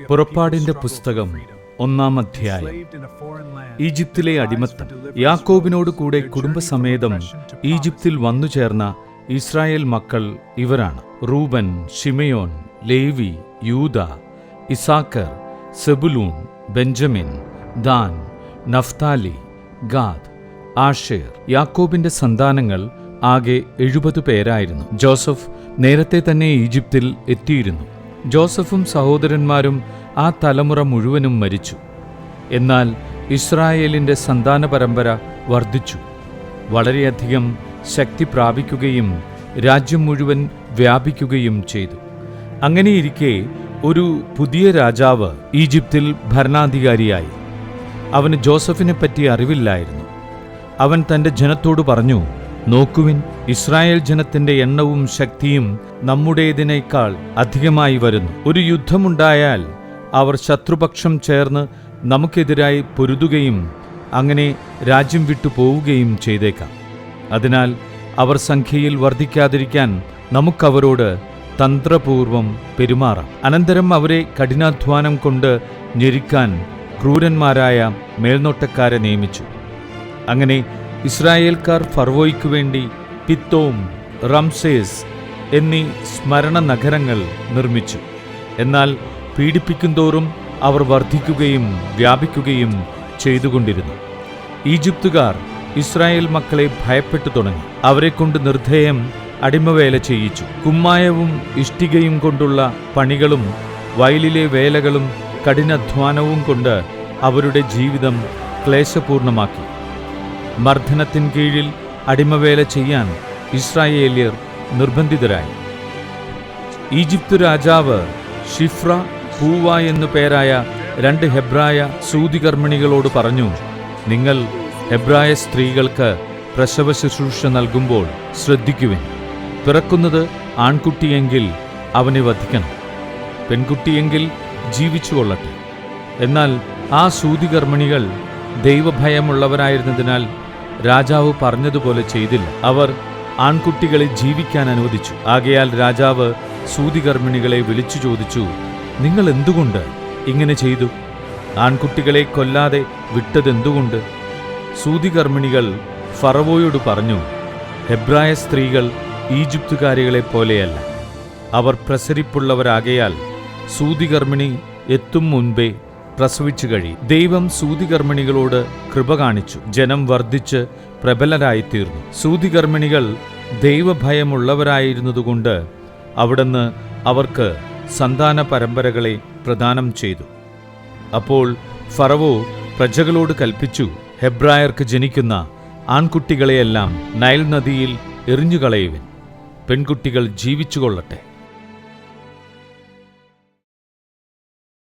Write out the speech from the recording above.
പുറപ്പാടിന്റെ പുസ്തകം 1-ാം അധ്യായം. ഈജിപ്തിലെ അടിമത്തം. യാക്കോബിനോട് കൂടെ കുടുംബസമേതം ഈജിപ്തിൽ വന്നുചേർന്ന ഇസ്രായേൽ മക്കൾ ഇവരാണ്: Reuben, Simeon, Levi, Judah, Issachar, Zebulun, Benjamin, Dan, Naphtali, Gad, Asher. യാക്കോബിന്റെ സന്താനങ്ങൾ ആകെ 70 പേരായിരുന്നു. ജോസഫ് നേരത്തെ തന്നെ ഈജിപ്തിൽ എത്തിയിരുന്നു. ജോസഫും സഹോദരന്മാരും ആ തലമുറ മുഴുവനും മരിച്ചു. എന്നാൽ ഇസ്രായേലിന്റെ സന്താന പരമ്പര വർദ്ധിച്ചു, വളരെയധികം ശക്തി പ്രാപിക്കുകയും രാജ്യം മുഴുവൻ വ്യാപിക്കുകയും ചെയ്തു. അങ്ങനെയിരിക്കെ ഒരു പുതിയ രാജാവ് ഈജിപ്തിൽ ഭരണാധികാരിയായി. അവന് ജോസഫിനെപ്പറ്റി അറിവില്ലായിരുന്നു. അവൻ തന്റെ ജനത്തോട് പറഞ്ഞു: നോക്കുവിൻ, ഇസ്രായേൽ ജനത്തിന്റെ എണ്ണവും ശക്തിയും നമ്മുടേതിനേക്കാൾ അധികമായി വരുന്നു. ഒരു യുദ്ധമുണ്ടായാൽ അവർ ശത്രുപക്ഷം ചേർന്ന് നമുക്കെതിരായി പൊരുതുകയും അങ്ങനെ രാജ്യം വിട്ടു പോവുകയും ചെയ്തേക്കാം. അതിനാൽ അവർ സംഖ്യയിൽ വർദ്ധിക്കാതിരിക്കാൻ നമുക്കവരോട് തന്ത്രപൂർവം പെരുമാറാം. അനന്തരം അവരെ കഠിനാധ്വാനം കൊണ്ട് ഞെരുക്കാൻ ക്രൂരന്മാരായ മേൽനോട്ടക്കാരെ നിയമിച്ചു. അങ്ങനെ ഇസ്രായേൽക്കാർ ഫറവോയ്ക്കു വേണ്ടി പിത്തോം, റംസേസ് എന്നീ സ്മരണ നഗരങ്ങൾ നിർമ്മിച്ചു. എന്നാൽ പീഡിപ്പിക്കുന്തോറും അവർ വർദ്ധിക്കുകയും വ്യാപിക്കുകയും ചെയ്തുകൊണ്ടിരുന്നു. ഈജിപ്തുകാർ ഇസ്രായേൽ മക്കളെ ഭയപ്പെട്ടു തുടങ്ങി. അവരെക്കൊണ്ട് നിർദ്ധയം അടിമവേല ചെയ്യിച്ചു. കുമ്മായവും ഇഷ്ടികയും കൊണ്ടുള്ള പണികളും വയലിലെ വേലകളും കഠിനാധ്വാനവും കൊണ്ട് അവരുടെ ജീവിതം ക്ലേശപൂർണമാക്കി. മർദ്ദനത്തിൻ കീഴിൽ അടിമവേല ചെയ്യാൻ ഇസ്രായേല്യർ നിർബന്ധിതരായി. ഈജിപ്ത് രാജാവ് ഷിഫ്ര, പൂവ എന്നു പേരായ 2 ഹെബ്രായ സൂതികർമ്മിണികളോട് പറഞ്ഞു: നിങ്ങൾ ഹെബ്രായ സ്ത്രീകൾക്ക് പ്രസവ ശുശ്രൂഷ നൽകുമ്പോൾ ശ്രദ്ധിക്കുവിൻ. പിറക്കുന്നത് ആൺകുട്ടിയെങ്കിൽ അവനെ വധിക്കണം, പെൺകുട്ടിയെങ്കിൽ ജീവിച്ചുകൊള്ളട്ടെ. എന്നാൽ ആ സൂതികർമ്മിണികൾ ദൈവഭയമുള്ളവരായിരുന്നതിനാൽ രാജാവ് പറഞ്ഞതുപോലെ ചെയ്തില്ല. അവർ ആൺകുട്ടികളെ ജീവിക്കാൻ അനുവദിച്ചു. ആകയാൽ രാജാവ് സൂതികർമ്മിണികളെ വിളിച്ചു ചോദിച്ചു: നിങ്ങൾ എന്തുകൊണ്ട് ഇങ്ങനെ ചെയ്തു? ആൺകുട്ടികളെ കൊല്ലാതെ വിട്ടതെന്തുകൊണ്ട്? സൂതികർമ്മിണികൾ ഫറവോയോട് പറഞ്ഞു: ഹെബ്രായ സ്ത്രീകൾ ഈജിപ്തുകാരികളെ പോലെയല്ല. അവർ പ്രസരിപ്പുള്ളവരാകയാൽ സൂതികർമ്മിണി എത്തും മുൻപേ പ്രസവിച്ചു കഴിയും. ദൈവം സൂതികർമ്മിണികളോട് കൃപ കാണിച്ചു. ജനം വർദ്ധിച്ച് പ്രബലരായിത്തീർന്നു. സൂതികർമ്മിണികൾ ദൈവഭയമുള്ളവരായിരുന്നതുകൊണ്ട് അവിടുന്ന് അവർക്ക് സന്താന പരമ്പരകളെ പ്രദാനം ചെയ്തു. അപ്പോൾ ഫറവോ പ്രജകളോട് കൽപ്പിച്ചു: ഹെബ്രായർക്ക് ജനിക്കുന്ന ആൺകുട്ടികളെയെല്ലാം നൈൽ നദിയിൽ എറിഞ്ഞുകളയുവിൻ, പെൺകുട്ടികൾ ജീവിച്ചുകൊള്ളട്ടെ.